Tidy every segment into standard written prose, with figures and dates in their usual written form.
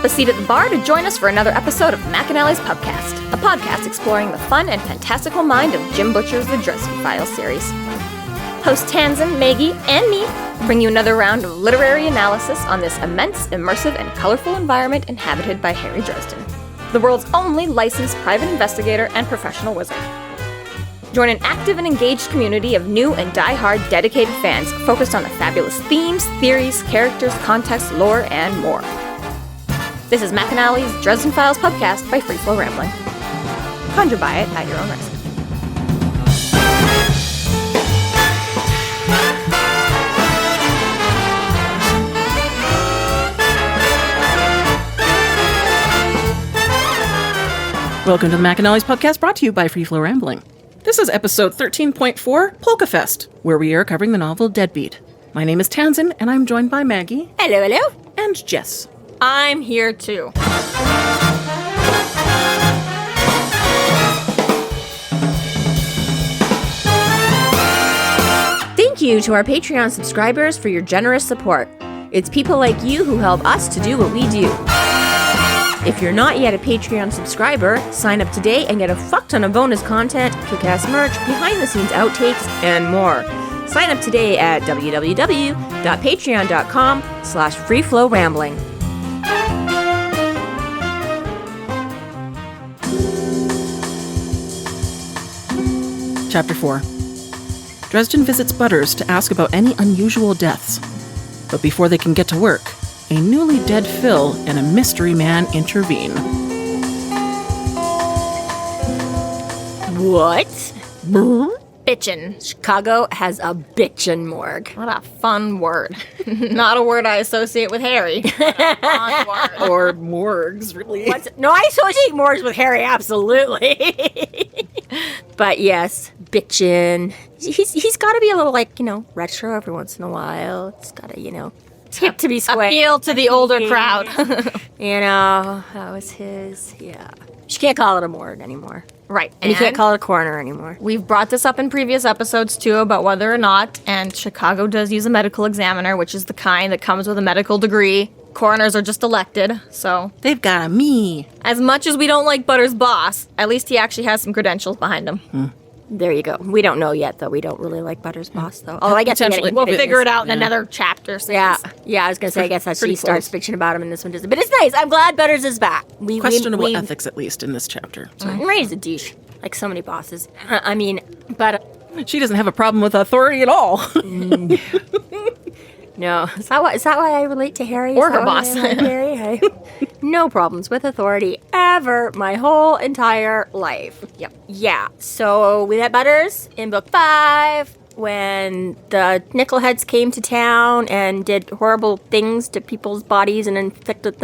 up a seat at the bar to join us for another episode of McAnally's Pubcast, a podcast exploring the fun and fantastical mind of Jim Butcher's The Dresden Files series. Hosts Tanzan, Maggie, and me bring you another round of literary analysis on this immense, immersive, and colorful environment inhabited by Harry Dresden, the world's only licensed private investigator and professional wizard. Join an active and engaged community of new and die-hard dedicated fans focused on the fabulous themes, theories, characters, context, lore, and more. This is McAnally's Dresden Files Pubcast by Free Flow Rambling. Conjure by it at your own risk. Welcome to the McAnally's Pubcast, brought to you by Free Flow Rambling. This is episode 13.4, Polkafest, where we are covering the novel Deadbeat. My name is Tanzan, and I'm joined by Maggie. Hello, hello. And Jess. I'm here too. Thank you to our Patreon subscribers for your generous support. It's people like you who help us to do what we do. If you're not yet a Patreon subscriber, sign up today and get a fuck ton of bonus content, kick-ass merch, behind-the-scenes outtakes, and more. Sign up today at www.patreon.com/freeflowrambling. Chapter 4. Dresden visits Butters to ask about any unusual deaths. But before they can get to work, a newly dead Phil and a mystery man intervene. What? Bitchin'. Chicago has a bitchin' morgue. What a fun word. Not a word I associate with Harry. Fun word. Or morgues, really. No, I associate morgues with Harry, absolutely. But yes, bitchin'. He's got to be a little, retro every once in a while. It's got to, tip to be square. Appeal to the older crowd. That was his, yeah. You can't call it a morgue anymore. Right. And you can't call it a coroner anymore. We've brought this up in previous episodes, too, about whether or not, and Chicago does use a medical examiner, which is the kind that comes with a medical degree. Coroners are just elected, so. They've got a me. As much as we don't like Butters' boss, at least he actually has some credentials behind him. There you go. We don't know yet, though. We don't really like Butters' boss, though. Oh, I guess we'll figure it out in another chapter. So yeah, I was going to say, I guess that she starts fiction about him in this one. But it's nice. I'm glad Butters is back. Questionable ethics, at least, in this chapter. Ray's a douche, like so many bosses. But she doesn't have a problem with authority at all. No. Is that why I relate to Harry? Or her boss. Harry? No problems with authority ever my whole entire life. Yep. Yeah. So we met Butters in book 5 when the Nickelheads came to town and did horrible things to people's bodies and infected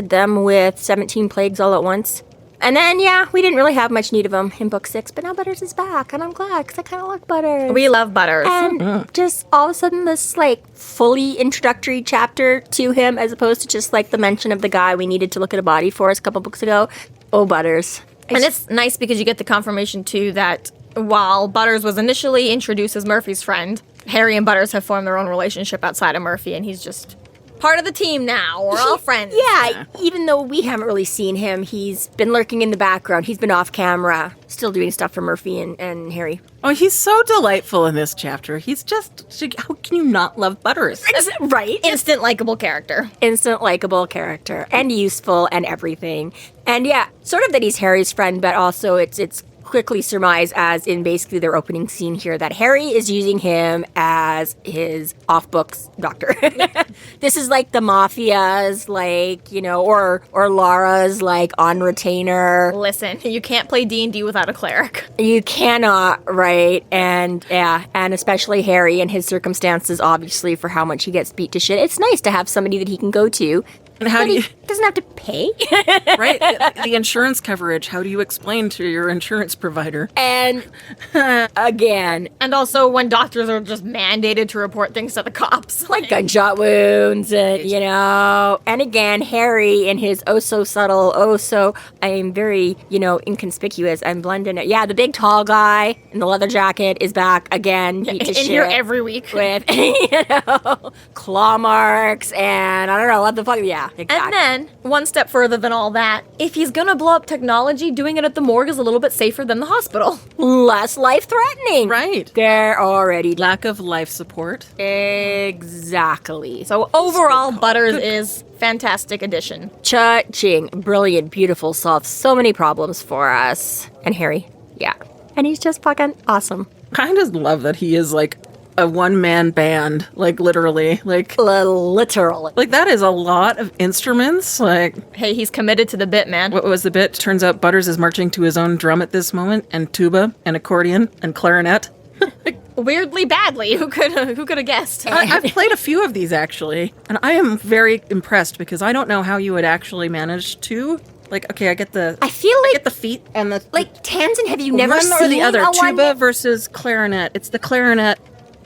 them with 17 plagues all at once. And then, we didn't really have much need of him in book 6, but now Butters is back, and I'm glad, because I kind of like Butters. We love Butters. And just all of a sudden, this, fully introductory chapter to him, as opposed to just, the mention of the guy we needed to look at a body for us a couple books ago. Oh, Butters. And it's nice because you get the confirmation, too, that while Butters was initially introduced as Murphy's friend, Harry and Butters have formed their own relationship outside of Murphy, and he's just part of the team now. We're all friends. Yeah, even though we haven't really seen him, he's been lurking in the background. He's been off camera, still doing stuff for Murphy and Harry. Oh, he's so delightful in this chapter. He's just, how can you not love Butters? Right. Instant likable character. And useful and everything. And sort of that he's Harry's friend, but also it's quickly surmise, as in basically their opening scene here, that Harry is using him as his off-books doctor. This is like the Mafia's, or Laura's, on retainer. Listen, you can't play D&D without a cleric. You cannot, right? And especially Harry and his circumstances, obviously, for how much he gets beat to shit. It's nice to have somebody that he can go to. And how do you... doesn't have to pay. Right? The insurance coverage, how do you explain to your insurance provider? And again... And also when doctors are just mandated to report things to the cops. Like gunshot wounds, and, And again, Harry in his oh-so-subtle, I am very, inconspicuous. I'm blending it. Yeah, the big tall guy in the leather jacket is back again. In here every week. With, claw marks and I don't know what the fuck. Yeah. Yeah, exactly. And then, one step further than all that, if he's gonna blow up technology, doing it at the morgue is a little bit safer than the hospital. Less life-threatening. Right. They're already... Lack of life support. Exactly. So overall, Butters is fantastic addition. Cha-ching. Brilliant, beautiful, solves so many problems for us. And Harry, yeah. And he's just fucking awesome. I just love that he is like a one-man band, like literally. Literally. Like that is a lot of instruments. Like, Hey, he's committed to the bit, man. what was the bit? Turns out Butters is marching to his own drum at this moment, and tuba, and accordion, and clarinet. Weirdly badly. Who could have guessed? I've played a few of these actually, and I am very impressed because I don't know how you would actually manage to. Like, okay, I get the feet and the Like, Tanzan, have you never one seen or the other. a Tuba one... versus clarinet. It's the clarinet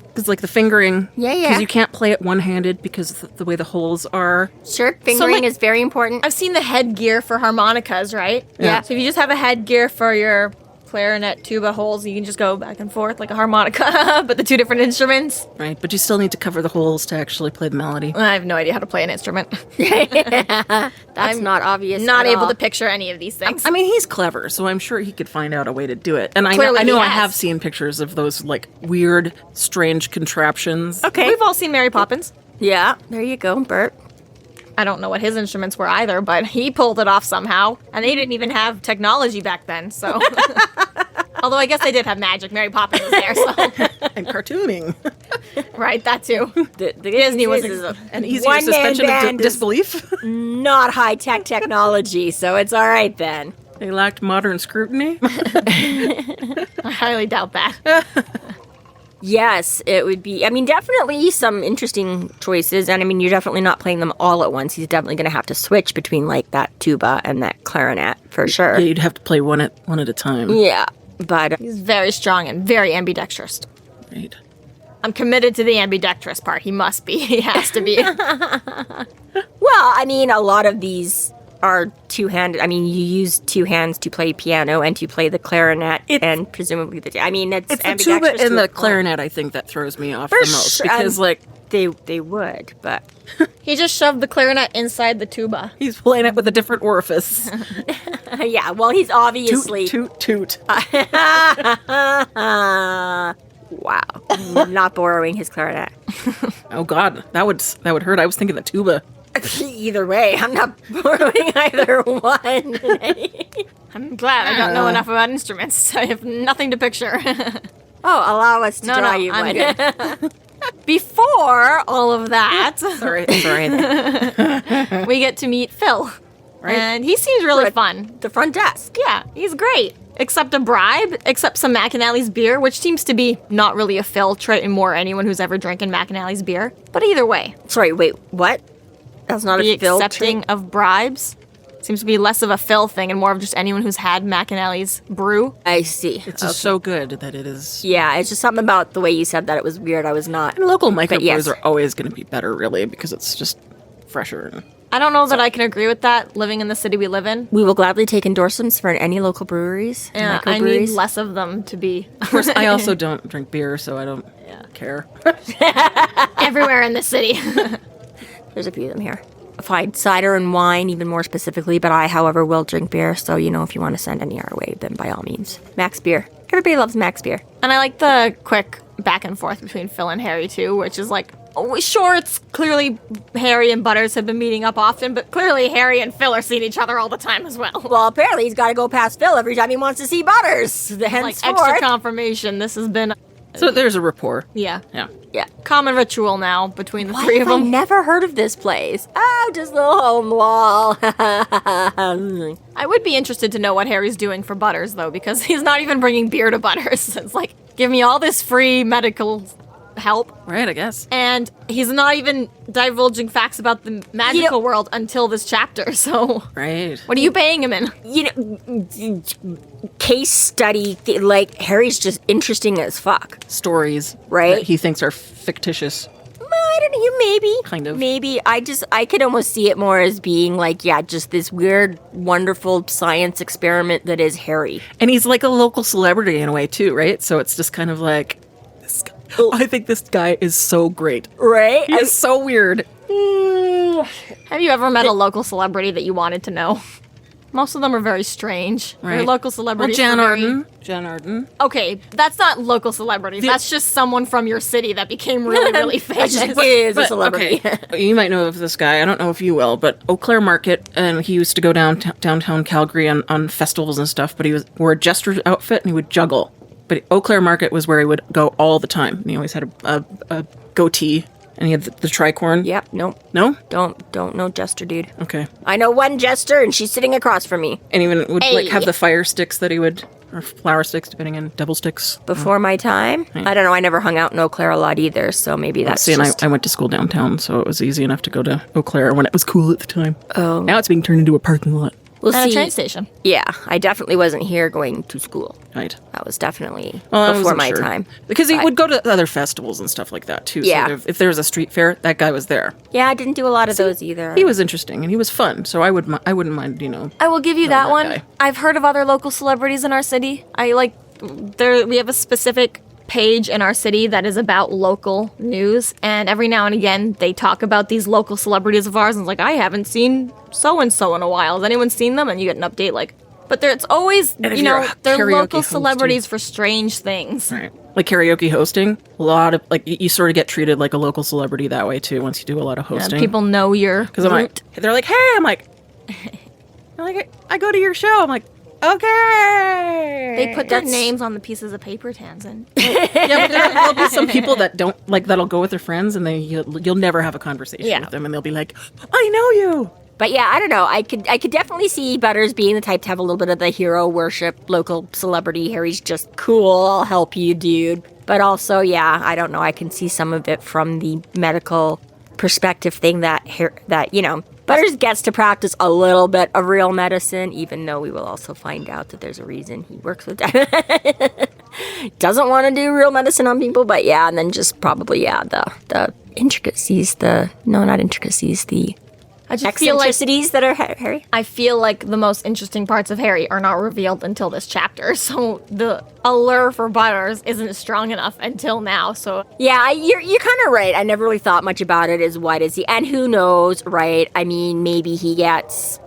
because like the fingering. Yeah. Because you can't play it one-handed because of the way the holes are. Sure, fingering is very important. I've seen the headgear for harmonicas, right? Yeah. So if you just have a headgear for your clarinet, tuba holes, you can just go back and forth like a harmonica, but the two different instruments. Right, but you still need to cover the holes to actually play the melody. I have no idea how to play an instrument. That's not obvious. Not at able all. to picture any of these things. I mean, he's clever, so I'm sure he could find out a way to do it. And I Clearly know he I has. have seen pictures of those like weird, strange contraptions. Okay. We've all seen Mary Poppins. Yeah, there you go, Bert. I don't know what his instruments were either, but he pulled it off somehow. And they didn't even have technology back then, so... Although I guess they did have magic. Mary Poppins was there, so... And cartooning. Right, that too. The Disney was... An easier One-man suspension of band is- disbelief. Not high-tech technology, so it's all right then. They lacked modern scrutiny. I highly doubt that. Yes, it would be. I mean, definitely some interesting choices. And I mean, you're definitely not playing them all at once. He's definitely going to have to switch between like that tuba and that clarinet for sure. Yeah, you'd have to play one at a time. Yeah, but He's very strong and very ambidextrous. Right. I'm committed to the ambidextrous part. He must be. He has to be. well, I mean, a lot of these are two-handed. I mean, you use two hands to play piano and to play the clarinet and presumably I mean, it's It's the ambidextrous tuba to and a the point. clarinet, I think, that throws me off For the most. sure. Because, like, They would, but He just shoved the clarinet inside the tuba. he's playing it with a different orifice. yeah. Well, he's obviously Toot, toot, toot. wow, not borrowing his clarinet. Oh, God. That would hurt. I was thinking the tuba. Either way, I'm not borrowing either one. I'm glad I don't know enough about instruments. I have nothing to picture. Oh, allow us to No, draw no, you I'm one. good. Before all of that, Sorry. we get to meet Phil. Right. And he seems really fun. The front desk. Yeah, he's great. Except a bribe, except some McAnally's beer, which seems to be not really a Phil trait in more anyone who's ever drinking McAnally's beer. But either way, Sorry, wait, what? That's not the a Phil accepting trait? of bribes seems to be less of a Phil thing and more of just anyone who's had McAnally's brew. I see. It's just so good that it is. Yeah, it's just something about the way you said that it was weird. I was not. And local microbrews yes. are always going to be better, really, because it's just fresher. I don't know that I can agree with that, living in the city we live in. We will gladly take endorsements for any local breweries. and Yeah, I microbreweries. need less of them to be Of course, I also don't drink beer, so I don't care. everywhere in the city. There's a few of them here. Fine cider and wine, even more specifically, but I, however, will drink beer. So, if you want to send any our way, then by all means. Max beer. Everybody loves Max beer. And I like the quick back and forth between Phil and Harry, too, which is like, sure, it's clearly Harry and Butters have been meeting up often, but clearly Harry and Phil are seeing each other all the time as well. Well, apparently he's got to go past Phil every time he wants to see Butters. Like Henceforth. extra confirmation. This has been, So there's a rapport. yeah, Yeah. Yeah. common ritual now between the Why three of have I them. never heard of this place? Oh, just the home wall. I would be interested to know what Harry's doing for Butters, though, because he's not even bringing beer to Butters. It's like, give me all this free medical help, Right, I guess. and he's not even divulging facts about the magical world until this chapter, so Right. what are you paying him in? Case study, like, Harry's just interesting as fuck. Stories. Right. That he thinks are fictitious. I don't know, maybe. Kind of. Maybe. I could almost see it more as being like, just this weird, wonderful science experiment that is Harry. And he's like a local celebrity in a way, too, right? So it's just kind of like, I think this guy is so great. Right? He is so weird. Have you ever met a local celebrity that you wanted to know? Most of them are very strange. Right. They're local celebrities. Well, are Jan Arden. Okay, that's not local celebrities. That's just someone from your city that became really, really famous. Is a celebrity. Okay. You might know of this guy. I don't know if you will, but Eau Claire Market, and he used to go downtown Calgary on festivals and stuff, but he wore a jester's outfit and he would juggle. But Eau Claire Market was where he would go all the time. And he always had a goatee, and he had the tricorn. Yep, nope. No? Don't know Jester, dude. Okay. I know one Jester, and she's sitting across from me. And even would Hey. have the fire sticks that he would, or flower sticks, depending on devil sticks. Before my time? I don't know, I never hung out in Eau Claire a lot either, so maybe that's See, and just... I went to school downtown, so it was easy enough to go to Eau Claire when it was cool at the time. Oh. Now it's being turned into a parking lot. We'll At a see. train station. Yeah, I definitely wasn't here going to school. Right. That was definitely I before wasn't my sure. time. Because he would go to other festivals and stuff like that, too. Yeah. So if there was a street fair, that guy was there. Yeah, I didn't do a lot of those either. He was interesting, and he was fun, so I wouldn't mind, I will give you that that one. guy. I've heard of other local celebrities in our city. We have a specific page in our city that is about local news, and every now and again they talk about these local celebrities of ours, and it's like, I haven't seen so and so in a while. Has anyone seen them? And you get an update it's always, if you're a they're karaoke local host, celebrities for strange things. Right. Like karaoke hosting, a lot of, you sort of get treated like a local celebrity that way, too, once you do a lot of And hosting. people know your Because I'm like, they're like, hey, I'm like, I go to your show. I'm like, okay. They put their names on the pieces of paper, Tanzan. Yeah, but there'll be some people that don't that'll go with their friends, and you'll never have a conversation Yeah. with them, and they'll be like, I know you. But yeah, I don't know. I could definitely see Butters being the type to have a little bit of the hero worship, local celebrity. Harry's just cool. I'll help you, dude. But also, yeah, I don't know. I can see some of it from the medical perspective thing that Butters gets to practice a little bit of real medicine, even though we will also find out that there's a reason he works with that. Doesn't want to do real medicine on people, but yeah, and then just probably, the intricacies, not intricacies, the I just feel like eccentricities that are Harry. I feel like the most interesting parts of Harry are not revealed until this chapter, so the allure for Butters isn't strong enough until now. So Yeah, you're kind of right. I never really thought much about it as what is he, and who knows, right? I mean, maybe he gets,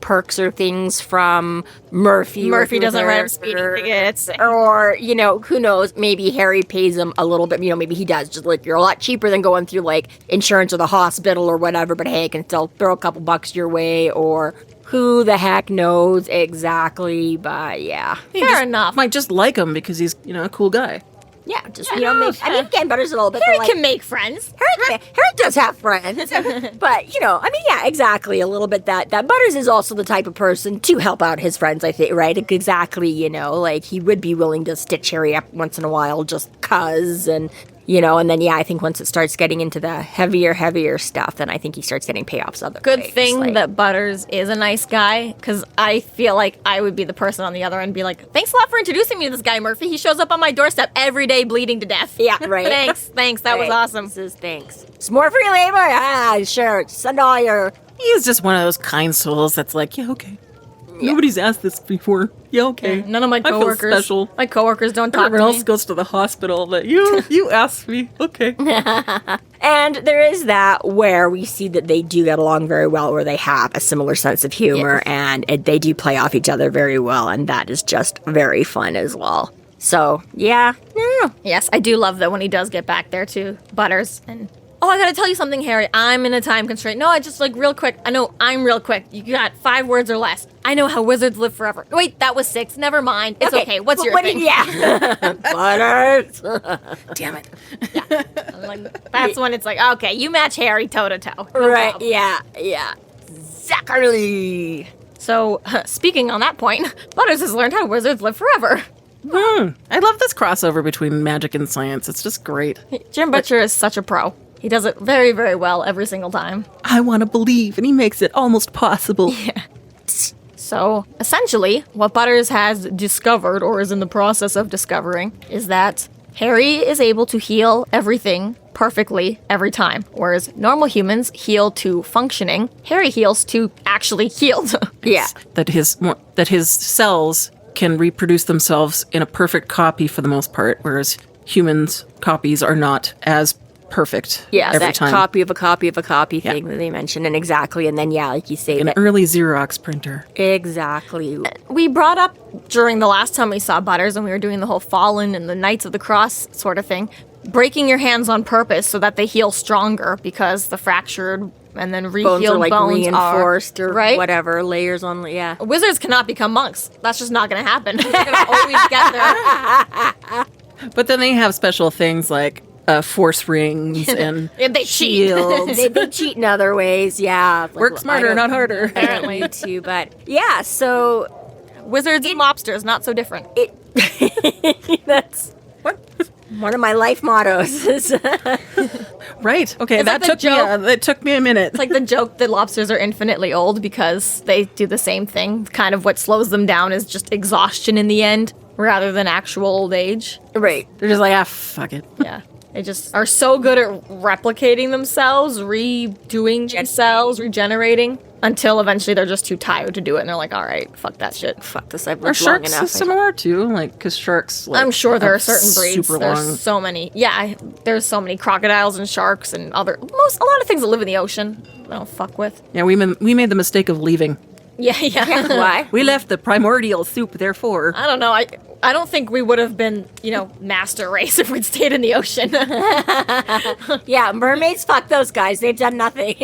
perks or things from Murphy. Murphy working with doesn't her, write him speeding tickets. or who knows? Maybe Harry pays him a little bit. Maybe he does. Just like, you're a lot cheaper than going through like insurance or the hospital or whatever. But hey, I can still throw a couple bucks your way, or who the heck knows exactly? But yeah. fair enough. Might just like him because he's a cool guy. Yeah, just, no, again, Butters a little bit. Harry but, like, can make friends. Harry does have friends. But, yeah, exactly. A little bit that Butters is also the type of person to help out his friends, I think, right? Exactly, like he would be willing to stitch Harry up once in a while just cuz, and then, yeah, I think once it starts getting into the heavier stuff, then I think he starts getting payoffs other Good ways. thing like, that Butters is a nice guy, because I feel like I would be the person on the other end and be like, thanks a lot for introducing me to this guy, Murphy. He shows up on my doorstep every day bleeding to death. Yeah, right. Thanks. That was Right. awesome. This is thanks. It's more free labor? Ah, sure. Send all your... He's just one of those kind souls that's like, yeah, okay. Nobody's asked this before. Yeah, okay. None of my I feel coworkers. special. My coworkers don't talk Everyone to else me. goes to the hospital, but you asked me. Okay. And there is that where we see that they do get along very well, where they have a similar sense of humor, and they do play off each other very well, and that is just very fun as well. So, yeah. Yes, I do love that when he does get back there to Butters. And I gotta tell you something, Harry. I'm in a time constraint. No, I just real quick. I know I'm real quick. You got 5 words or less. I know how wizards live forever. Wait, that was 6. Never mind. It's okay. What's your thing? Yeah. Butters. Damn it. That's when it's like, okay, you match Harry toe to toe. Right, yeah. Zachary. So, speaking on that point, Butters has learned how wizards live forever. I love this crossover between magic and science. It's just great. Jim Butcher is such a pro. He does it very, very well every single time. I want to believe, and he makes it almost possible. So, essentially, what Butters has discovered, or is in the process of discovering, is that Harry is able to heal everything perfectly every time, whereas normal humans heal to functioning. Harry heals to actually healed. Yeah. That his cells can reproduce themselves in a perfect copy for the most part, whereas humans' copies are not as perfect Yeah, every that time. copy of a copy of a copy thing that they mentioned. And exactly. And then, like you say, An that, early Xerox printer. exactly. We brought up during the last time we saw Butters and we were doing the whole Fallen and the Knights of the Cross sort of thing, breaking your hands on purpose so that they heal stronger because the fractured and then Bones are rehealed like bones reinforced are, or right? whatever, layers on, yeah. Wizards cannot become monks. That's just not going to happen. They're going to always get there. But then they have special things like force rings and And they cheat. Shields. they cheat in other ways, yeah. Like, work I smarter, don't- not harder. Apparently. Me too, but yeah, so Wizards and lobsters, not so different. that's one of my life mottos. Right. Okay, It's like the joke. That took me a minute. It's like the joke that lobsters are infinitely old because they do the same thing. Kind of what slows them down is just exhaustion in the end rather than actual old age. Right. They're just like, fuck it. Yeah. They just are so good at replicating themselves, redoing themselves, regenerating, until eventually they're just too tired to do it and they're like, all right, fuck that shit. Fuck this, I've Are lived long sharks enough. similar too? Like, because sharks, like, I'm sure there are have certain breeds. super There's long. so many. Yeah, there's so many crocodiles and sharks and a lot of things that live in the ocean. I don't fuck with. Yeah, we made the mistake of leaving. Yeah. Why? We left the primordial soup, therefore. I don't know. I don't think we would have been, master race if we'd stayed in the ocean. Yeah, mermaids, fuck those guys. They've done nothing.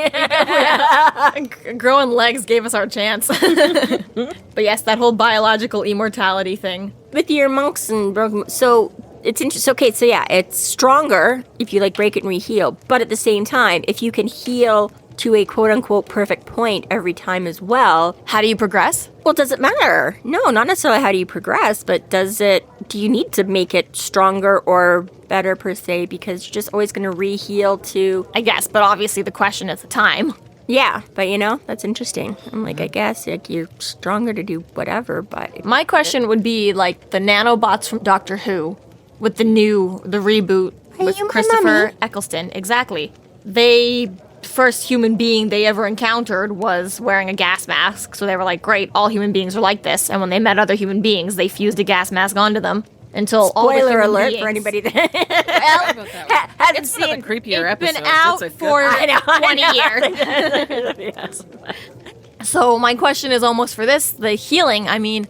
Growing legs gave us our chance. But yes, that whole biological immortality thing. With your monks and broken, so it's interesting. Okay, so yeah, it's stronger if you like break it and reheal, but at the same time, if you can heal to a quote unquote perfect point every time as well, How do you progress? well, does it matter? No, not necessarily how do you progress, but do you need to make it stronger or better per se, because you're just always going to reheal to, I guess, but obviously the question is the time. yeah, but that's interesting. I'm like, I guess like you're stronger to do whatever, but My question would be like the nanobots from Doctor Who with the reboot with you my Christopher mommy? Eccleston. Exactly. They first human being they ever encountered was wearing a gas mask. So they were like, great, all human beings are like this. And when they met other human beings, they fused a gas mask onto them until all the spoiler human alert beings, for anybody that hasn't It's one of seen the creepier it's been episodes. out It's a for good- 20 years. So my question is almost for this, the healing. I mean,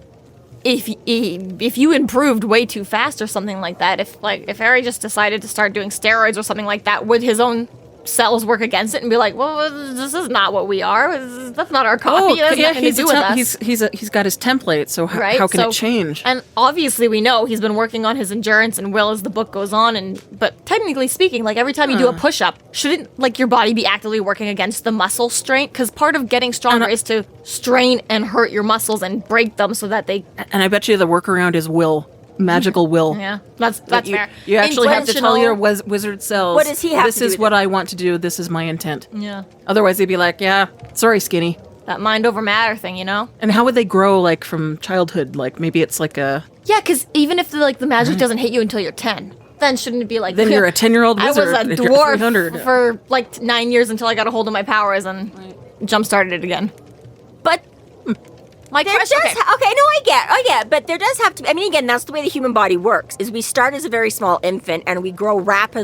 if you improved way too fast or something like that, if Harry just decided to start doing steroids or something like that, would his own cells work against it and be like, well, this is not what we are. That's not our copy. That's nothing to do with us. He's got his template, so Right? how can So- it change? And obviously we know he's been working on his endurance and will as the book goes on, but technically speaking, like every time you do a push-up, shouldn't like your body be actively working against the muscle strain? Because part of getting stronger is to strain and hurt your muscles and break them so that they... And I bet you the workaround is will. Magical will. Yeah, that's You, fair. you actually have to tell your Intentional- wizard cells, What does he have this to do is with what it? I want to do, this is my intent. Yeah, Otherwise they'd be like, yeah, sorry, skinny. that mind over matter thing, you know? And how would they grow, like, from childhood? Like, maybe it's like a... Yeah, because even if the magic doesn't hit you until you're 10, then shouldn't it be like... Then you're a 10-year-old I was wizard. a if you're dwarf 300. for like 9 years until I got a hold of my powers and jump-started it again. but My there question... does I get, but there does have to. I mean, again, that's the way the human body works. Is we start as a very small infant and we grow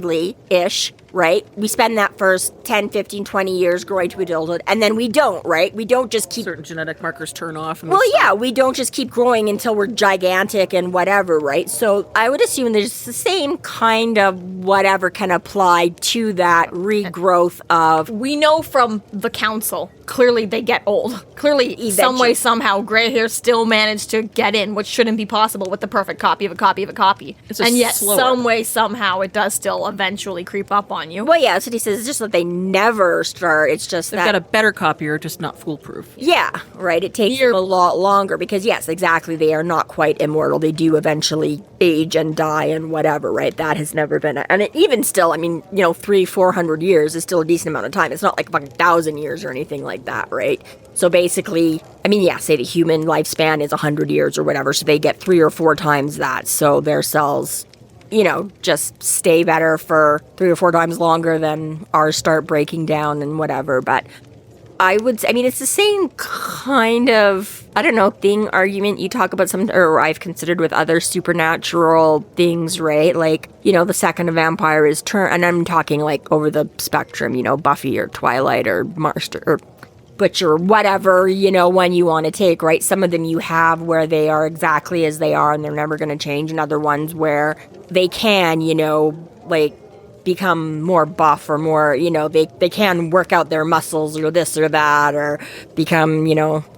rapidly-ish, right? We spend that first 10, 15, 20 years growing to adulthood, and then we don't, right? We don't just keep. Certain genetic markers turn off. And Well, we stop. yeah, we don't just keep growing until we're gigantic and whatever, right? So I would assume there's the same kind of whatever can apply to that regrowth of. We know from the council, clearly they get old. Clearly, some way, somehow, gray hair still managed to get in, which shouldn't be possible with the perfect copy of a copy of a copy. It's just and yet, slower. some way, somehow, it does still eventually creep up on you. Well, yeah, that's what he says. It's just that they never start. It's just They've that. got a better copier, just not foolproof. Yeah, right. It takes them a lot longer because, yes, exactly, they are not quite immortal. They do eventually age and die and whatever, right? That has never been, even still, I mean, 300-400 years is still a decent amount of time. It's not like fucking 1,000 years or anything like that, right? So basically, I mean, yeah, say the human lifespan is 100 years or whatever, so they get 3 or 4 times that. So their cells, just stay better for 3 or 4 times longer than ours start breaking down and whatever. But I would say, I mean, it's the same kind of, I don't know, argument you talk about or I've considered with other supernatural things, right? Like, the second a vampire is turned, and I'm talking like over the spectrum, Buffy or Twilight or Marster or Butcher or whatever, one you want to take, right? Some of them you have where they are exactly as they are and they're never going to change, and other ones where they can, like, become more buff or more, they can work out their muscles or this or that or become,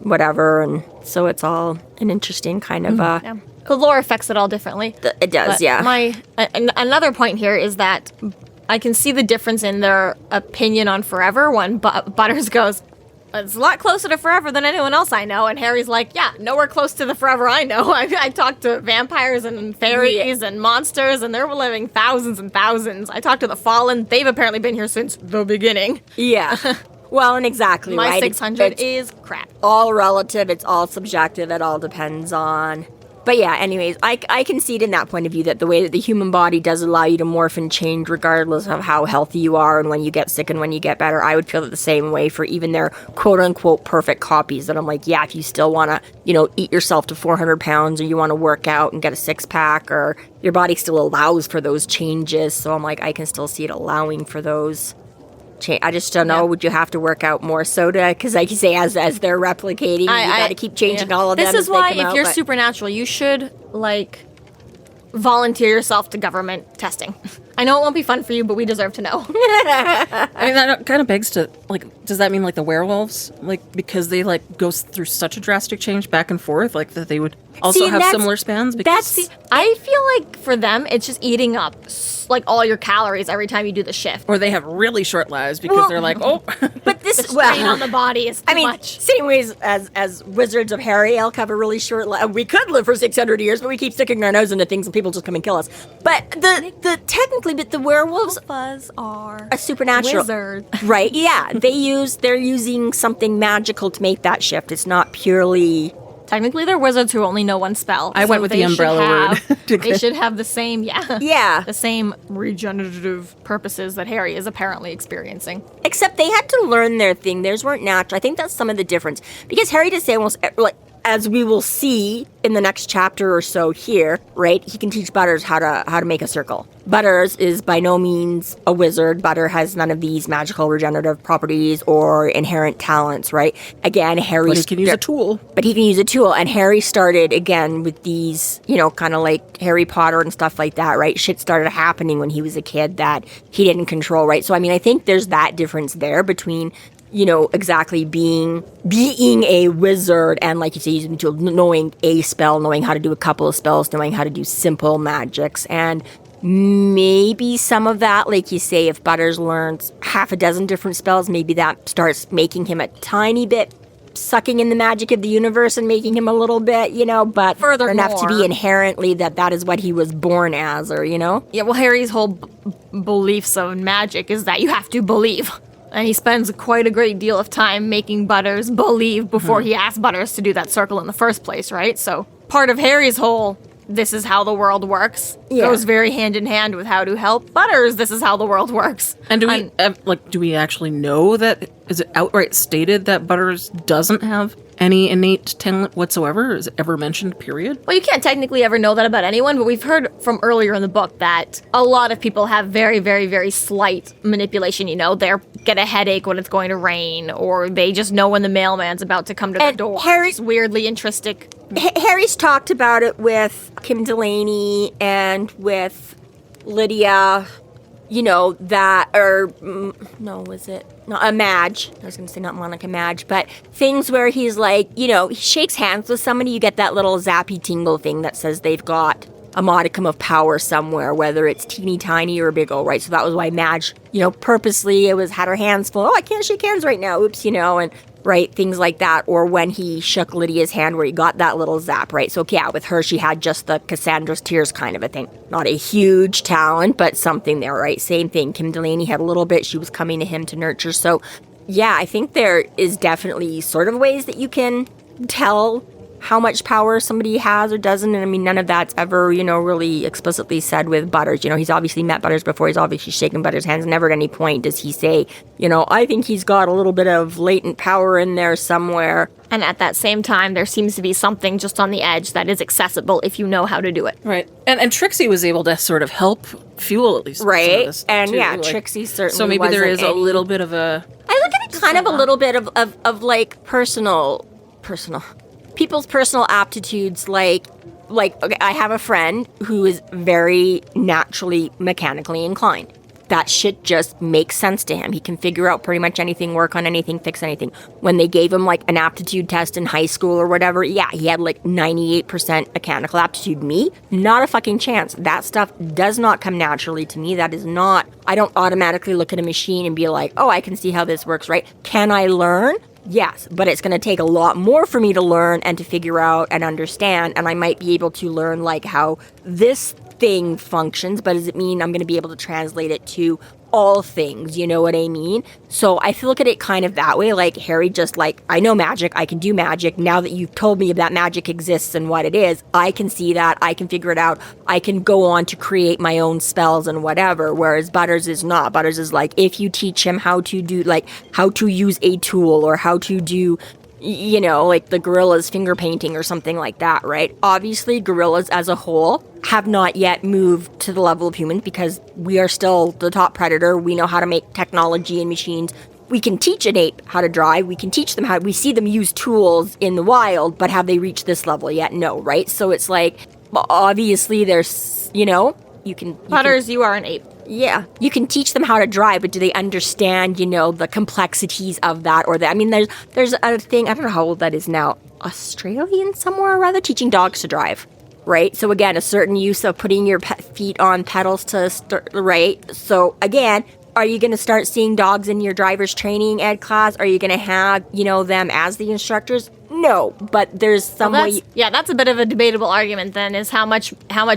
whatever. And so it's all an interesting kind of... Yeah. The lore affects it all differently. It does, but yeah. Another point here is that I can see the difference in their opinion on forever when Butters goes, it's a lot closer to forever than anyone else I know. And Harry's like, yeah, nowhere close to the forever I know. I talked to vampires and fairies and monsters, and they're living thousands and thousands. I talked to the Fallen. They've apparently been here since the beginning. Yeah. Well, and exactly My right. 600 is crap. All relative. It's all subjective. It all depends on... But yeah, anyways, I concede in that point of view that the way that the human body does allow you to morph and change regardless of how healthy you are and when you get sick and when you get better, I would feel that the same way for even their quote-unquote perfect copies. That I'm like, yeah, if you still want to, eat yourself to 400 pounds or you want to work out and get a six-pack or your body still allows for those changes. So I'm like, I can still see it allowing for those I just don't know. Would you have to work out more soda? Because, like you say, as they're replicating, you got to keep changing all of them. This is why, if you're supernatural, you should volunteer yourself to government testing. I know it won't be fun for you, but we deserve to know. I mean, that kind of begs to, does that mean, the werewolves? Because they, go through such a drastic change back and forth, that they would also have similar spans? I feel like for them, it's just eating up, all your calories every time you do the shift. Or they have really short lives because they're like, oh. But the strain on the body is too much. Same ways as Wizards of Harry Elk have a really short life. We could live for 600 years, but we keep sticking our nose into things and people just come and kill us. But but the werewolves are a supernatural wizard. Right, yeah. They're using something magical to make that shift. It's not purely... Technically, they're wizards who only know one spell. I went with the umbrella word. They should have the same, the same regenerative purposes that Harry is apparently experiencing. Except they had to learn their thing. Theirs weren't natural. I think that's some of the difference. Because Harry does say almost, as we will see in the next chapter or so here, right, he can teach Butters how to make a circle. Butters is by no means a wizard. Butter has none of these magical regenerative properties or inherent talents, right? Again, Harry... But he can use a tool. But he can use a tool. And Harry started, again, with these, kind of like Harry Potter and stuff like that, right? Shit started happening when he was a kid that he didn't control, right? So, I mean, I think there's that difference there between... exactly being a wizard and, like you say, using the tool, knowing a spell, knowing how to do a couple of spells, knowing how to do simple magics, and maybe some of that, like you say, if Butters learns half a dozen different spells, maybe that starts making him a tiny bit sucking in the magic of the universe and making him a little bit, but furthermore, enough to be inherently that is what he was born as, or, Yeah, well, Harry's whole beliefs of magic is that you have to believe. And he spends quite a great deal of time making Butters believe before he asks Butters to do that circle in the first place, right? So part of Harry's whole, this is how the world works, goes very hand in hand with how to help Butters, this is how the world works. And do we actually know that, is it outright stated that Butters doesn't have any innate talent whatsoever? Is it ever mentioned, period? Well, you can't technically ever know that about anyone, but we've heard from earlier in the book that a lot of people have very, very, very slight manipulation. They get a headache when it's going to rain, or they just know when the mailman's about to come to their door. Harry's weirdly intrinsic. Harry's talked about it with Kim Delaney and with Lydia, Madge. I was going to say not Monica Madge, but things where he's like, he shakes hands with somebody, you get that little zappy tingle thing that says they've got a modicum of power somewhere, whether it's teeny tiny or big old, right? So that was why Madge, purposely had her hands full. Oh, I can't shake hands right now. Oops, and right, things like that. Or when he shook Lydia's hand where he got that little zap, right? So yeah, with her, she had just the Cassandra's tears kind of a thing. Not a huge talent, but something there, right? Same thing. Kim Delaney had a little bit. She was coming to him to nurture. So yeah, I think there is definitely sort of ways that you can tell how much power somebody has or doesn't. And I mean, none of that's ever, really explicitly said with Butters. He's obviously met Butters before. He's obviously shaken Butters' hands. Never at any point does he say, I think he's got a little bit of latent power in there somewhere. And at that same time, there seems to be something just on the edge that is accessible if you know how to do it. Right. And Trixie was able to sort of help fuel at least some of Right. this, And too. Trixie certainly So maybe there wasn't is a little bit of a... I look at it kind of a little bit of like personal people's personal aptitudes. Like okay, I have a friend who is very naturally mechanically inclined. That shit just makes sense to him. He can figure out pretty much anything, work on anything, fix anything. When they gave him like an aptitude test in high school or whatever, yeah, he had like 98% mechanical aptitude. Me, not a fucking chance. That stuff does not come naturally to me. That is not, I don't automatically look at a machine and be like, oh, I can see how this works, right? Can I learn? Yes, but it's going to take a lot more for me to learn and to figure out and understand. And I might be able to learn like how this thing functions, but does it mean I'm going to be able to translate it to all things? You know what I mean? So I look at it kind of that way. Like Harry just like, I know magic, I can do magic. Now that you've told me that magic exists and what it is, I can see that, I can figure it out. I can go on to create my own spells and whatever. Whereas Butters is not. Butters is like, if you teach him how to do, like how to use a tool or how to do, like the gorilla's finger painting or something like that, right? Obviously, gorillas as a whole have not yet moved to the level of humans because we are still the top predator. We know how to make technology and machines. We can teach an ape how to drive. We can teach them we see them use tools in the wild, but have they reached this level yet? No, right? So it's like, obviously there's, you can... Butters, you are an ape. Yeah, you can teach them how to drive, but do they understand, the complexities of that? Or I mean, there's a thing, I don't know how old that is now, Australian somewhere or other, teaching dogs to drive, right? So again, a certain use of putting your feet on pedals to start, right? So again, are you going to start seeing dogs in your driver's training ed class? Are you going to have, them as the instructors? No, but there's some way. That's a bit of a debatable argument then, is how much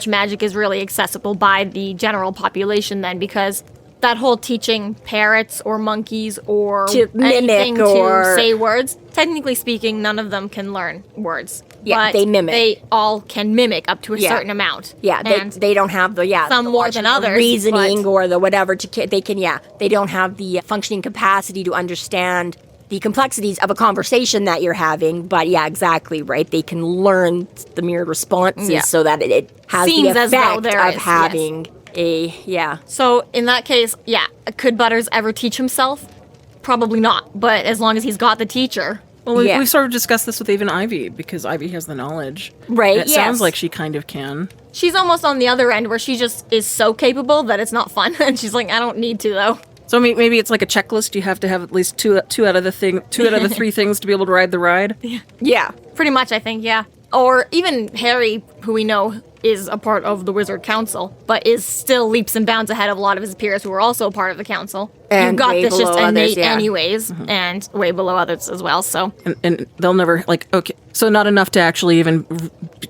magic is really accessible by the general population then, because that whole teaching parrots or monkeys or to anything mimic or to say words, technically speaking, none of them can learn words. Yeah, but they mimic. They all can mimic up to a certain amount. Yeah, they don't have some more than others, reasoning or the whatever they can. They don't have the functioning capacity to understand the complexities of a conversation that you're having, but yeah, exactly, right? They can learn the mirrored responses so that it has Seems the as though effect there of is, having So in that case, could Butters ever teach himself? Probably not, but as long as he's got the teacher. Well, we've sort of discussed this with even Ivy, because Ivy has the knowledge. Right, and it sounds like she kind of can. She's almost on the other end where she just is so capable that it's not fun, and she's like, I don't need to, though. So maybe it's like a checklist. You have to have at least two out of the 3 things to be able to ride the ride. Yeah, pretty much, I think, yeah. Or even Harry, who we know is a part of the Wizard Council, but is still leaps and bounds ahead of a lot of his peers who are also part of the council. And you've got way this just below innate others, yeah. anyways, and way below others as well, so. And they'll never, okay, so not enough to actually even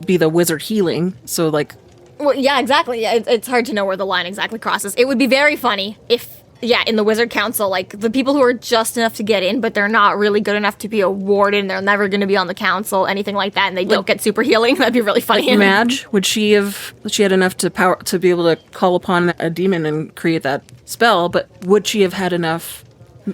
be the wizard healing, so like... Well, yeah, exactly. It's hard to know where the line exactly crosses. It would be very funny if... Yeah, in the Wizard Council, like, the people who are just enough to get in, but they're not really good enough to be a warden, they're never going to be on the council, anything like that, and they don't get super healing, that'd be really funny. Like Madge, would she had enough power to be able to call upon a demon and create that spell, but would she have had enough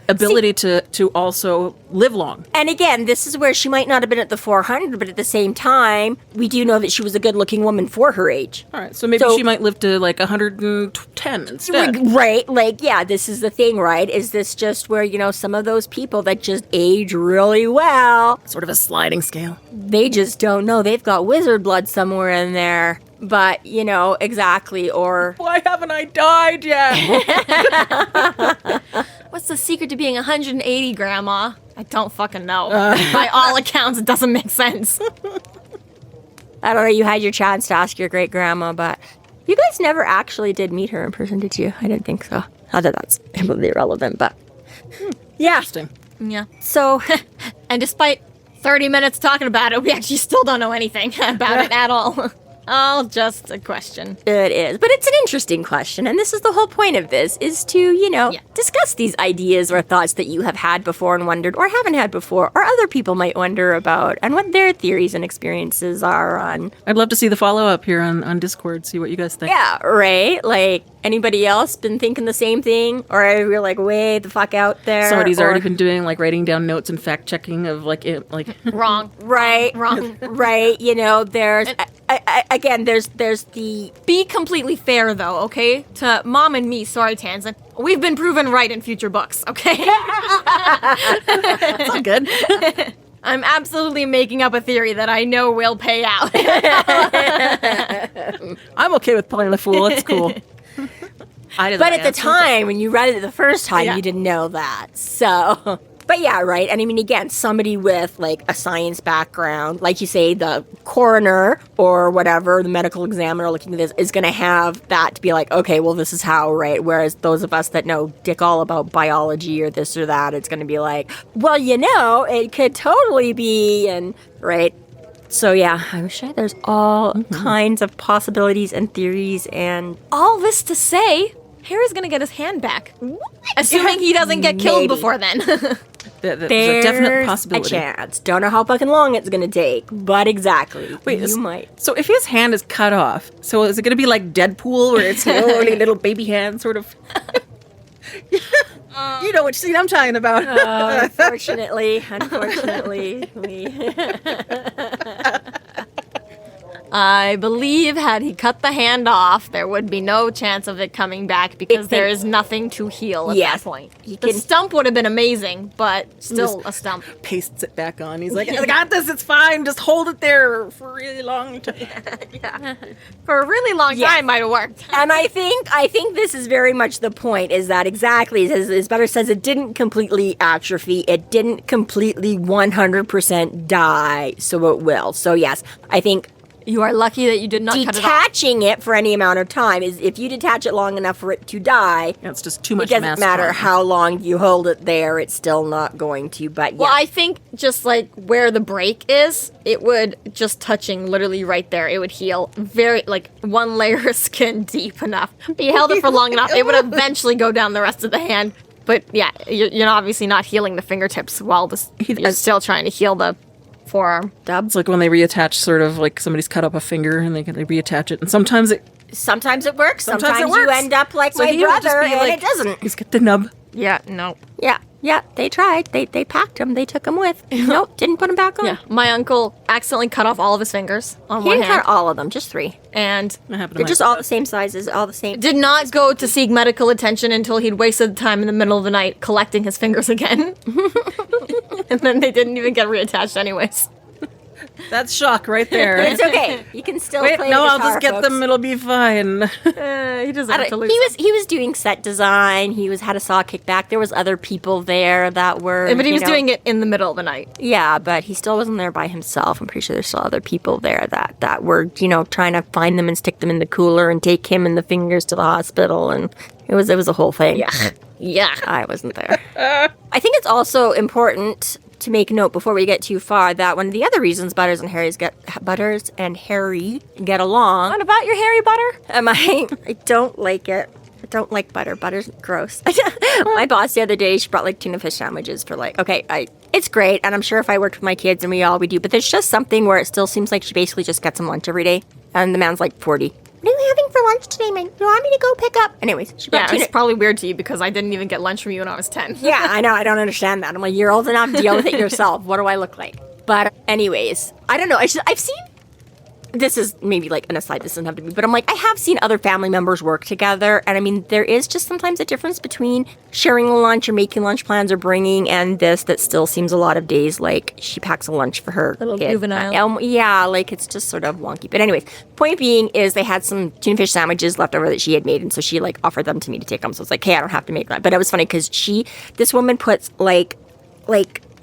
ability to also live long? And again, this is where she might not have been at the 400, but at the same time, we do know that she was a good-looking woman for her age. All right, so maybe she might live to like 110 instead. Right, like, yeah, this is the thing, right? Is this just where, some of those people that just age really well, Sort of a sliding scale. they just don't know. They've got wizard blood somewhere in there. But, exactly, or... Why haven't I died yet? What's the secret to being 180, Grandma? I don't fucking know. By all accounts, it doesn't make sense. I don't know, you had your chance to ask your great-grandma, but you guys never actually did meet her in person, did you? I didn't think so. Not that that's completely irrelevant, but... Yeah. Interesting. Yeah. So... And despite 30 minutes talking about it, we actually still don't know anything about it at all. all just a question. It is. But it's an interesting question. And this is the whole point of this, is to, discuss these ideas or thoughts that you have had before and wondered or haven't had before or other people might wonder about and what their theories and experiences are on. I'd love to see the follow-up here on Discord, see what you guys think. Yeah, right? Like, anybody else been thinking the same thing? Or are we like way the fuck out there? Somebody's already been doing, like, writing down notes and fact-checking of, like... Wrong. Right. Wrong. Right. There's... Again, there's the... Be completely fair, though, okay? To Mom and me, sorry, Tanzan. We've been proven right in future books, okay? That's not good. I'm absolutely making up a theory that I know will pay out. I'm okay with playing the fool. It's cool. But at the time, when you read it the first time, you didn't know that. So... But yeah, right. And I mean, again, somebody with like a science background, like you say, the coroner or whatever, the medical examiner looking at this is going to have that to be like, okay, well, this is how, right? Whereas those of us that know dick all about biology or this or that, it's going to be like, well, it could totally be, and right. So yeah, I'm sure there's all kinds of possibilities and theories, and all this to say, Harry's going to get his hand back. Assuming he doesn't get killed before then. There's a definite possibility. A chance. Don't know how fucking long it's going to take, but exactly. Wait, you might. So if his hand is cut off, so is it going to be like Deadpool, where it's only little baby hand, sort of? You know which scene I'm talking about. Unfortunately, I believe had he cut the hand off, there would be no chance of it coming back because there is nothing to heal at that point. The stump would have been amazing, but still a stump. Pastes it back on. He's like, I got this, it's fine. Just hold it there for a really long time. For a really long time might have worked. And I think this is very much the point, is that exactly, as Butter says, it didn't completely atrophy. It didn't completely 100% die, so it will. So yes, I think... You are lucky that you did not cut it off. Detaching it for any amount of time is, if you detach it long enough for it to die, it's just too much. It doesn't matter how long you hold it there; it's still not going to. But well, I think just like where the break is, it would just touching literally right there. It would heal very like one layer of skin deep enough. If you held it for long enough, it would eventually go down the rest of the hand. But yeah, you're obviously not healing the fingertips while you're still trying to heal the forearm. It's like when they reattach, sort of like somebody's cut up a finger and they reattach it, and sometimes it works. Sometimes you end up like my brother, and it doesn't. He's got the nub. Yeah, no. Yeah, they tried. They packed him. They took him with. Nope, didn't put him back on. Yeah, my uncle accidentally cut off all of his fingers on He one didn't hand. cut all of them, just 3. And they're just all the same sizes, all the same. Did not go to seek medical attention until he'd wasted time in the middle of the night collecting his fingers again. And then they didn't even get reattached anyways. That's shock right there. It's okay. You can still play the guitar, I'll just get them. It'll be fine. He doesn't have to lose. He was doing set design. He had a saw kickback. There was other people there that were. But he was doing it in the middle of the night. Yeah, but he still wasn't there by himself. I'm pretty sure there's still other people there that were trying to find them and stick them in the cooler and take him and the fingers to the hospital, and it was a whole thing. Yeah. I wasn't there. I think it's also important to make note before we get too far that one of the other reasons Butters and Harry get along. What about your Harry butter? I don't like it. I don't like butter. Butter's gross. My boss the other day, she brought like tuna fish sandwiches for it's great, and I'm sure if I worked with my kids and we do, but there's just something where it still seems like she basically just gets them lunch every day, and the man's like 40. What are you having for lunch today, man? You want me to go pick up? Anyways, she brought tuna. It's probably weird to you because I didn't even get lunch from you when I was 10. Yeah, I know. I don't understand that. I'm like, you're old enough, deal with it yourself. What do I look like? But anyways, I don't know. I've seen... This is maybe like an aside, this doesn't have to be, but I'm like, I have seen other family members work together, and I mean, there is just sometimes a difference between sharing a lunch or making lunch plans or bringing, and this that still seems a lot of days like she packs a lunch for her little kid. Juvenile. Yeah, like it's just sort of wonky. But anyways, point being is they had some tuna fish sandwiches left over that she had made, and so she like offered them to me to take them. So it's like, hey, I don't have to make that. But it was funny because this woman puts like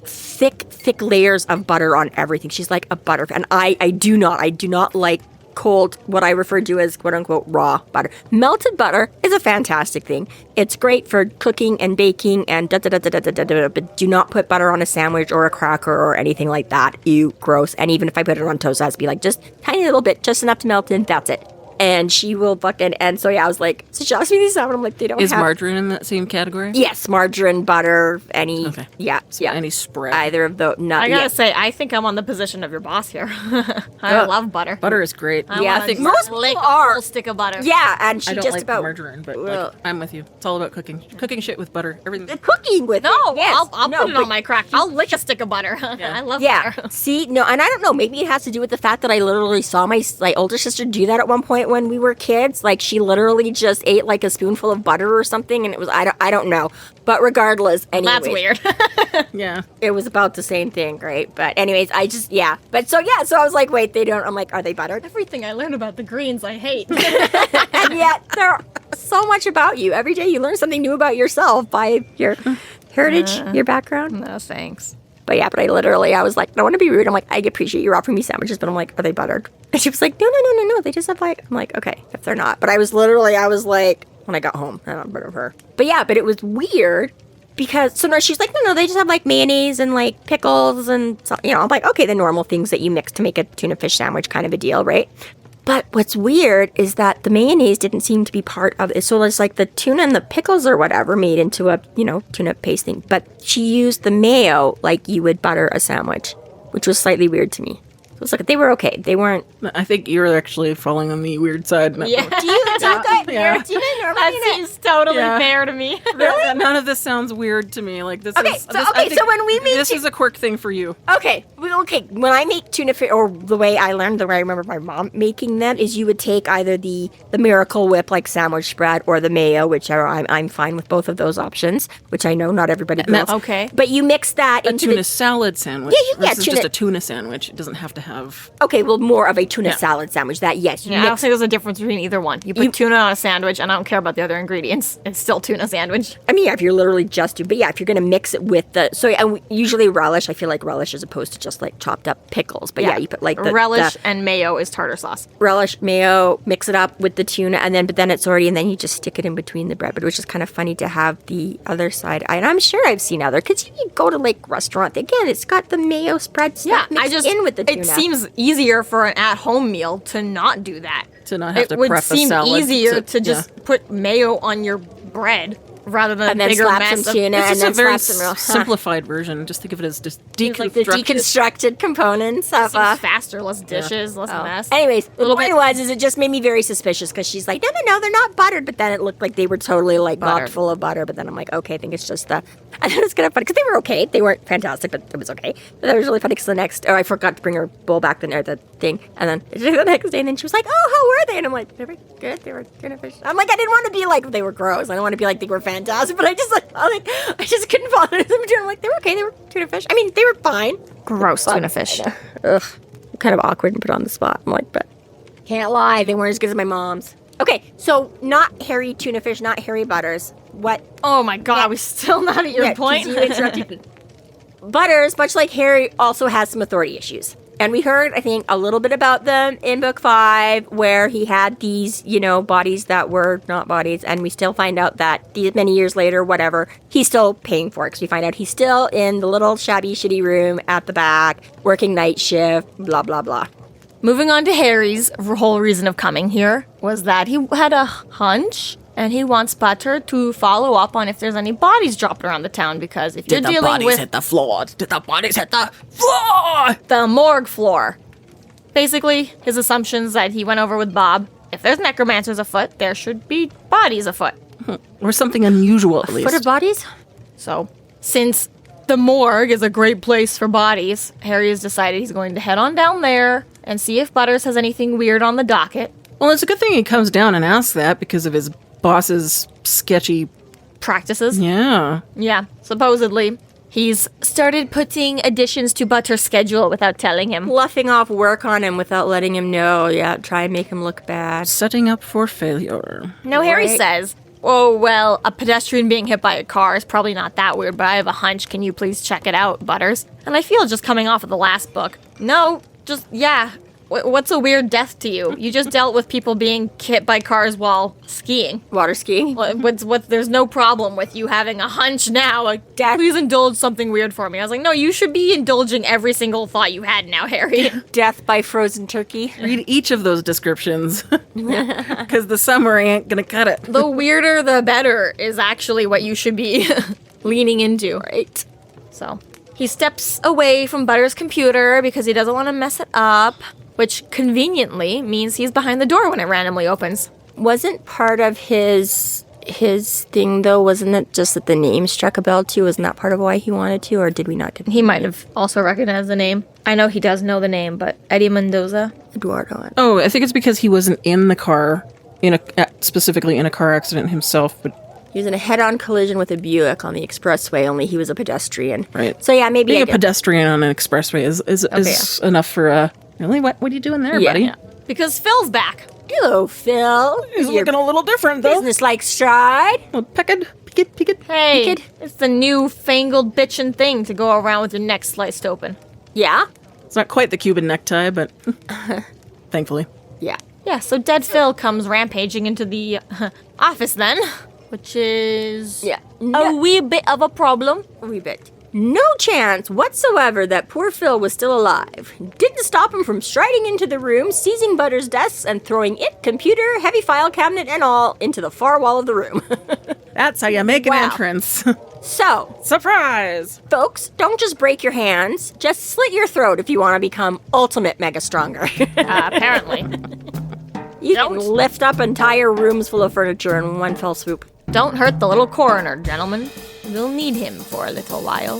thick layers of butter on everything. She's like a butter fan. And I do not like cold, what I refer to as quote-unquote raw butter. Melted butter is a fantastic thing. It's great for cooking and baking and da-da-da-da-da-da-da, but do not put butter on a sandwich or a cracker or anything like that. Ew, gross. And even if I put it on toast, it has to be like just tiny little bit, just enough to melt in, that's it. And she will fucking, and so yeah, I was like, so she asked me these stuff, and I'm like, they don't Is have... margarine in that same category? Yes, margarine, butter, any... Okay. Yeah, So any spread. Either of those, not... I gotta yeah. say, I think I'm on the position of your boss here. I love butter. Butter is great. Yeah, I think most lick people a are. whole stick of butter. Yeah, and she I don't just like about... margarine, but Ugh. like, I'm with you. It's all about cooking. Cooking shit with butter. Everything. The cooking with No, it, yes. I'll No, put it but- on my crack. I'll lick a stick of butter. I love Yeah, butter. see, no, and I don't know, maybe it has to do with the fact that I literally saw my older sister do that at one point when we were kids. Like, she literally just ate like a spoonful of butter or something, and it was, I don't know. But regardless, anyway. That's weird. Yeah. It was about the same thing, right? But anyways, I just, yeah. But so I was like, wait, they don't, I'm like, are they buttered? Everything I learned about the greens, I hate. And yet, they're so much about you. Every day you learn something new about yourself by your heritage, your background. No, thanks. But yeah, but I was like, I don't want to be rude. I'm like, I appreciate you offering me sandwiches, but I'm like, are they buttered? And she was like, no. They just have like, I'm like, okay, if they're not. But I was like, when I got home, I don't know her. But yeah, but it was weird because, so no, she's like, no, they just have like mayonnaise and like pickles and, so, I'm like, okay, the normal things that you mix to make a tuna fish sandwich kind of a deal, right? But what's weird is that the mayonnaise didn't seem to be part of it. So it's like the tuna and the pickles or whatever made into a, tuna paste thing. But she used the mayo like you would butter a sandwich, which was slightly weird to me. So it's like, they were okay. They weren't. I think you're actually falling on the weird side. Yeah. Do you talk that? Yeah. Do you normally That seems totally Yeah. fair to me. Really? None of this sounds weird to me. Like this Okay, is. so- this, I okay, think so when we meet this you- is a quirk thing for you. Okay, when I make tuna fish, or the way I learned, the way I remember my mom making them, is you would take either the Miracle Whip, like sandwich spread, or the mayo, whichever. I'm fine with both of those options, which I know not everybody And that's will. okay. But you mix that A into tuna the... salad sandwich Yeah, versus tuna- just a tuna sandwich. It doesn't have to have. Okay, well, more of a tuna Yeah. salad sandwich. That, yes, you Yeah, I don't mix... think there's a difference between either one. You put tuna on a sandwich, and I don't care about the other ingredients. It's still tuna sandwich. I mean, yeah, if you're literally just do... But yeah, if you're going to mix it with the... So, and usually relish, I feel like relish as opposed to just like chopped up pickles. But yeah, you put like the... relish the and mayo is tartar sauce. relish, mayo, mix it up with the tuna, but then it's already, and then you just stick it in between the bread. But it was just kind of funny to have the other side. And I'm sure I've seen other, because you go to like restaurant, again, it's got the mayo spread stuff mixed in with the tuna. It seems easier for an at-home meal to not do that. To not have it to would prep a seem salad easier to- to just put mayo on your bread rather than And a then bigger slap mess some of... tuna It's and just a then very slap some real... simplified version. Just think of it as just It's like the deconstructed components of... Seems faster, less dishes, less mess. Anyways, the Little point bit- was, it just made me very suspicious because she's like, no, they're not buttered. But then it looked like they were totally like Buttered. not full of butter. But then I'm like, okay, I think it's just the... I thought it was kind of funny because they were okay. They weren't fantastic, but it was okay. But that was really funny because I forgot to bring her bowl back the thing. And then the next day, and then she was like, oh, how were they? And I'm like, they were good. They were tuna fish. I'm like, I didn't want to be like, they were gross. I don't want to be like, they were fantastic. But I just couldn't follow them. I'm like, they were okay. They were tuna fish. I mean, they were fine. Gross tuna fish. Ugh, kind of awkward and put on the spot. I'm like, but can't lie, they weren't as good as my mom's. Okay, so not Harry tuna fish, not Harry Butters. What? Oh my god, Yeah. we're still not at your Yeah, 'cause point? you interrupted me. Butters, much like Harry, also has some authority issues. And we heard, I think, a little bit about them in book 5, where he had these, bodies that were not bodies, and we still find out that these many years later, whatever, he's still paying for it, because we find out he's still in the little shabby, shitty room at the back, working night shift, blah, blah, blah. Moving on to Harry's whole reason of coming here was that he had a hunch and he wants Butter to follow up on if there's any bodies dropped around the town, because if you're dealing with the floor? Did the bodies hit the floor? the morgue floor, basically his assumptions that he went over with Bob, if there's necromancers afoot, there should be bodies afoot. Or something unusual, at least. What are bodies? So, since the morgue is a great place for bodies, Harry has decided he's going to head on down there and see if Butters has anything weird on the docket. Well, it's a good thing he comes down and asks that because of his boss's sketchy. Practices. Yeah. Yeah, supposedly. He's started putting additions to Butter's schedule without telling him. Bluffing off work on him without letting him know. Yeah, try and make him look bad. Setting up for failure. Now, Harry Right. says, oh, well, a pedestrian being hit by a car is probably not that weird, but I have a hunch. Can you please check it out, Butters? And I feel just coming off of the last book. No, just, yeah. What's a weird death to you? You just dealt with people being hit by cars while skiing. Water skiing. There's no problem with you having a hunch now, like, Dad, please indulge something weird for me. I was like, no, you should be indulging every single thought you had now, Harry. Death by frozen turkey. Read each of those descriptions, because the summary ain't gonna cut it. The weirder, the better is actually what you should be leaning into. Right. So he steps away from Butters' computer because he doesn't want to mess it up, which conveniently means he's behind the door when it randomly opens. Wasn't part of his thing, though, wasn't it just that the name struck a bell, too? Wasn't that part of why he wanted to, or did we not get He might have also recognized the name. I know he does know the name, but Eddie Mendoza. Eduardo? Oh, I think it's because he wasn't in the car, specifically in a car accident himself, but He was in a head-on collision with a Buick on the expressway, only he was a pedestrian. right. So, yeah, maybe Being a pedestrian on an expressway is enough for really? What are you doing there, buddy? Yeah. Because Phil's back. Hello, Phil. He's looking a little different, though. Business-like stride. Well, peeked. Hey, Wicked. it's the new fangled bitchin' thing to go around with your neck sliced open. Yeah? It's not quite the Cuban necktie, but thankfully. Yeah. Yeah, so dead Phil comes rampaging into the office then, which is Yeah. a wee bit of a problem. A wee bit. No chance whatsoever that poor Phil was still alive. Didn't stop him from striding into the room, seizing Butters' desks, and throwing it, computer, heavy file cabinet, and all into the far wall of the room. That's how you make an Wow. entrance. So, Surprise! folks, don't just break your hands. Just slit your throat if you want to become ultimate mega stronger. Apparently. You Don't. can lift up entire rooms full of furniture in one fell swoop. Don't hurt the little coroner, gentlemen. We'll need him for a little while.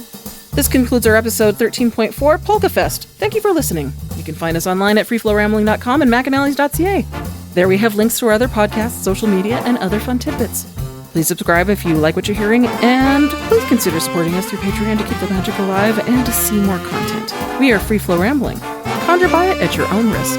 This concludes our episode 13.4, Polkafest. Thank you for listening. You can find us online at freeflowrambling.com and McAnallys.ca. There we have links to our other podcasts, social media, and other fun tidbits. Please subscribe if you like what you're hearing, and please consider supporting us through Patreon to keep the magic alive and to see more content. We are Free Flow Rambling. Conjure by it at your own risk.